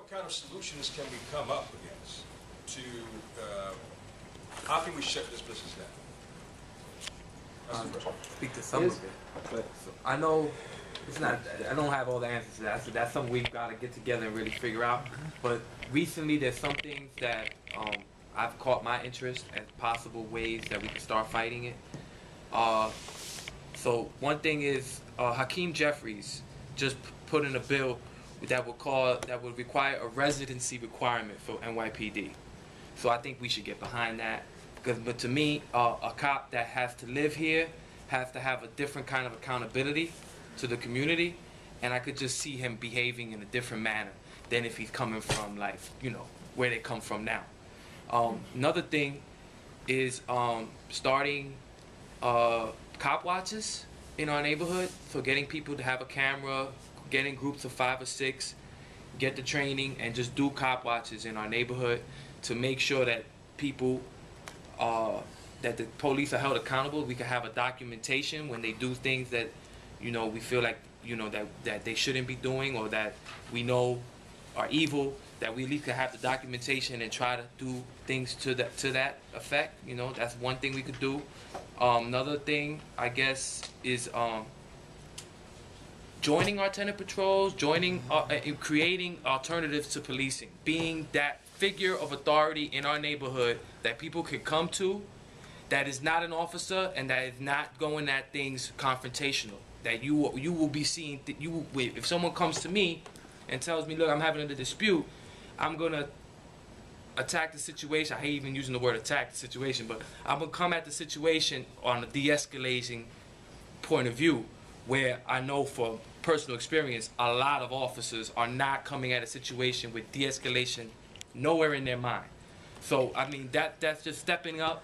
what kind of solutions can we come up against to, how can we shut this business down? That's the first one. Speak to some of it, but I know it's not. I don't have all the answers to that. So that's something we've got to get together and really figure out. But recently, there's some things that I've caught my interest as possible ways that we can start fighting it. So one thing is Hakeem Jeffries just put in a bill that would require a residency requirement for NYPD. So I think we should get behind that. But to me, a cop that has to live here has to have a different kind of accountability to the community, and I could just see him behaving in a different manner than if he's coming from, like, you know, where they come from now. Another thing is starting cop watches in our neighborhood. So getting people to have a camera, getting groups of 5 or 6, get the training, and just do cop watches in our neighborhood to make sure that people, that the police are held accountable. We can have a documentation when they do things that, you know, we feel like, you know, that they shouldn't be doing, or that we know are evil, that we at least can have the documentation and try to do things to that effect. You know, that's one thing we could do. Another thing, I guess, is joining our tenant patrols, creating alternatives to policing, being that figure of authority in our neighborhood that people can come to, that is not an officer and that is not going at things confrontational. That you will be seen. If someone comes to me and tells me, look, I'm having a dispute, I'm gonna attack the situation. I hate even using the word attack the situation, but I'm gonna come at the situation on a de-escalating point of view, where I know from personal experience, a lot of officers are not coming at a situation with de-escalation nowhere in their mind. So I mean, that's just stepping up,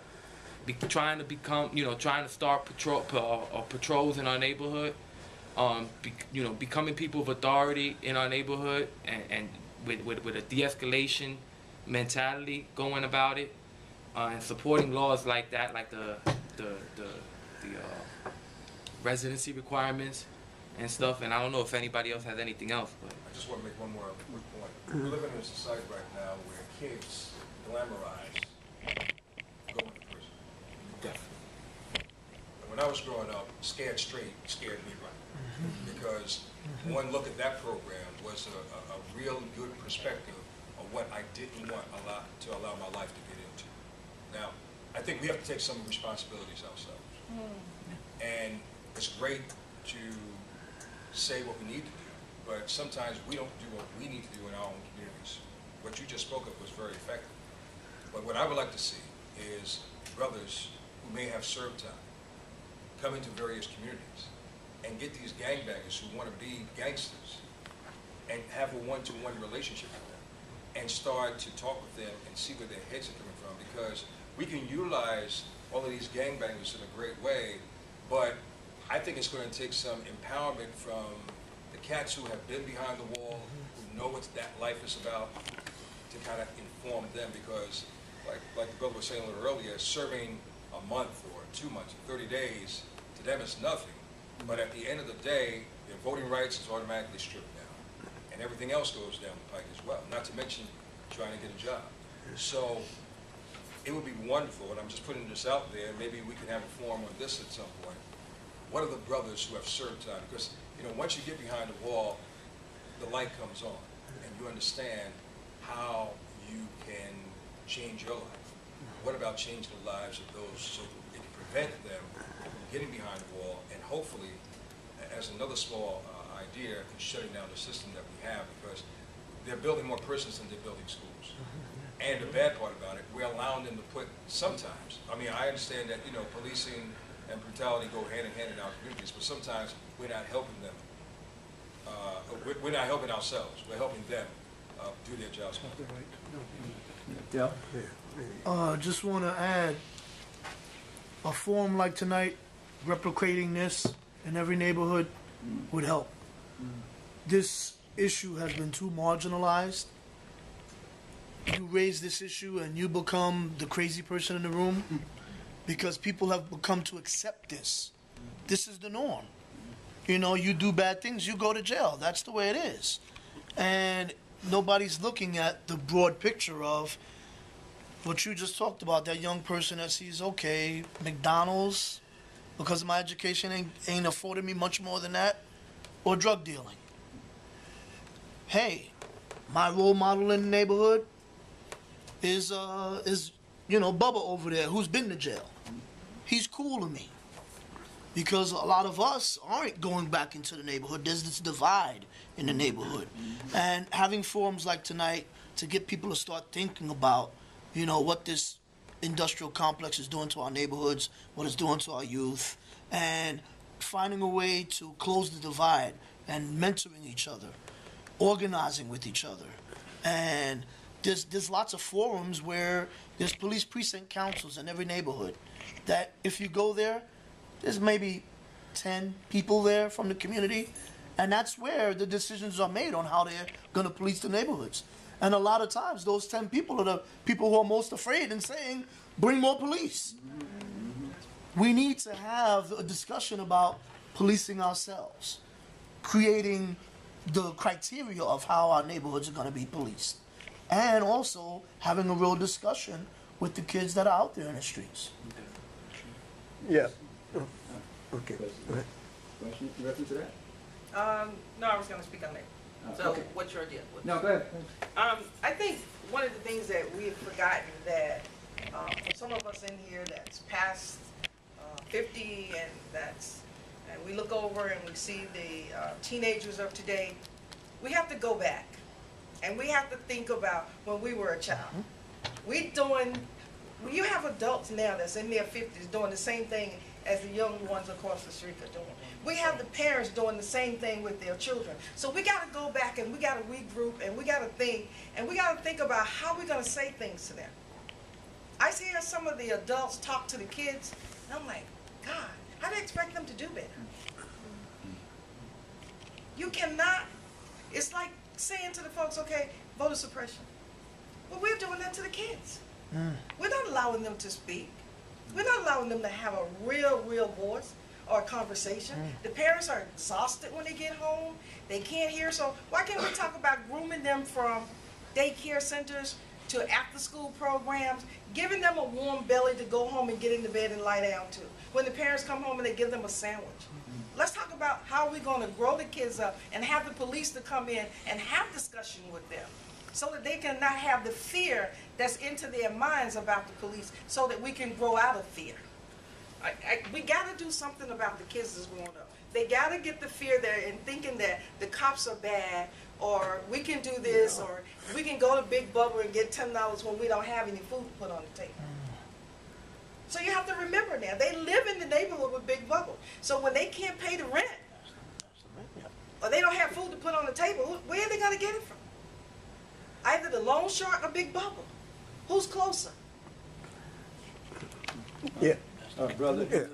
trying to start patrols in our neighborhood, becoming people of authority in our neighborhood, and with a de-escalation mentality going about it, and supporting laws like that, like the residency requirements and stuff. And I don't know if anybody else has anything else, but I just want to make one more quick point. We live in a society right now where kids glamorize going to prison. definitely. And when I was growing up, Scared Straight scared me right. Because one look at that program was a real good perspective of what I didn't want to allow my life to get into. Now, I think we have to take some responsibilities ourselves. And it's great to say what we need to do, but sometimes we don't do what we need to do in our own communities. What you just spoke of was very effective. But what I would like to see is brothers who may have served time come into various communities and get these gangbangers who want to be gangsters and have a one-to-one relationship with them and start to talk with them and see where their heads are coming from, because we can utilize all of these gangbangers in a great way, but I think it's going to take some empowerment from the cats who have been behind the wall, who know what that life is about, to kind of inform them, because like the brother was saying a little earlier, serving a month or 2 months or 30 days, to them it's nothing. But at the end of the day, their voting rights is automatically stripped down. And everything else goes down the pike as well, not to mention trying to get a job. So it would be wonderful, and I'm just putting this out there, maybe we can have a forum on this at some point. What are the brothers who have served time? Because, you know, once you get behind the wall, the light comes on, and you understand how you can change your life. What about changing the lives of those so it can prevent them from getting behind the wall, and hopefully, as another small idea, in shutting down the system that we have, because they're building more prisons than they're building schools. And the bad part about it, we're allowing them to put, sometimes, I mean, I understand that, you know, policing and brutality go hand in hand in our communities, but sometimes we're not helping them. We're not helping ourselves. We're helping them do their jobs. Yeah. Just want to add, a forum like tonight, replicating this in every neighborhood would help. This issue has been too marginalized. You raise this issue and you become the crazy person in the room, because people have become to accept this. This is the norm. You know, you do bad things, you go to jail. That's the way it is. And nobody's looking at the broad picture of what you just talked about. That young person that sees, okay, McDonald's, because my education ain't afforded me much more than that, or drug dealing. Hey, my role model in the neighborhood is Bubba over there, who's been to jail. He's cool to me. Because a lot of us aren't going back into the neighborhood. There's this divide in the neighborhood. And having forums like tonight to get people to start thinking about, what this industrial complex is doing to our neighborhoods, what it's doing to our youth, and finding a way to close the divide and mentoring each other, organizing with each other. And there's lots of forums where there's police precinct councils in every neighborhood that if you go there's maybe 10 people there from the community, and that's where the decisions are made on how they're going to police the neighborhoods. And a lot of times, those 10 people are the people who are most afraid and saying, bring more police. We need to have a discussion about policing ourselves, creating the criteria of how our neighborhoods are going to be policed, and also having a real discussion with the kids that are out there in the streets. Yeah. Okay. Go ahead. Question in reference to that? No, I was going to speak on that. So, okay. what's your idea? No, go ahead. I think one of the things that we've forgotten that for some of us in here that's past 50 and we look over and we see the teenagers of today, we have to go back and we have to think about when we were a child. You have adults now that's in their 50s doing the same thing as the young ones across the street are doing. We have the parents doing the same thing with their children. So we got to go back and we got to regroup and we got to think about how we're going to say things to them. I see how some of the adults talk to the kids, and I'm like, God, how do you expect them to do better? You cannot, it's like saying to the folks, okay, voter suppression. Well, we're doing that to the kids. We're not allowing them to speak. We're not allowing them to have a real voice or a conversation. The parents are exhausted when they get home. They can't hear. So why can't we talk about grooming them from daycare centers to after-school programs, giving them a warm belly to go home and get into bed and lie down to? When the parents come home and they give them a sandwich. Let's talk about how we're going to grow the kids up and have the police to come in and have discussion with them, so that they can not have the fear that's into their minds about the police, so that we can grow out of fear. We got to do something about the kids that's growing up. They got to get the fear there and thinking that the cops are bad, or we can do this, or we can go to Big Bubba and get $10 when we don't have any food to put on the table. So you have to remember now, they live in the neighborhood with Big Bubba. So when they can't pay the rent, or they don't have food to put on the table, where are they going to get it from? Either the loan shark or Big Bubba. Who's closer? Yeah. Brother, Yeah.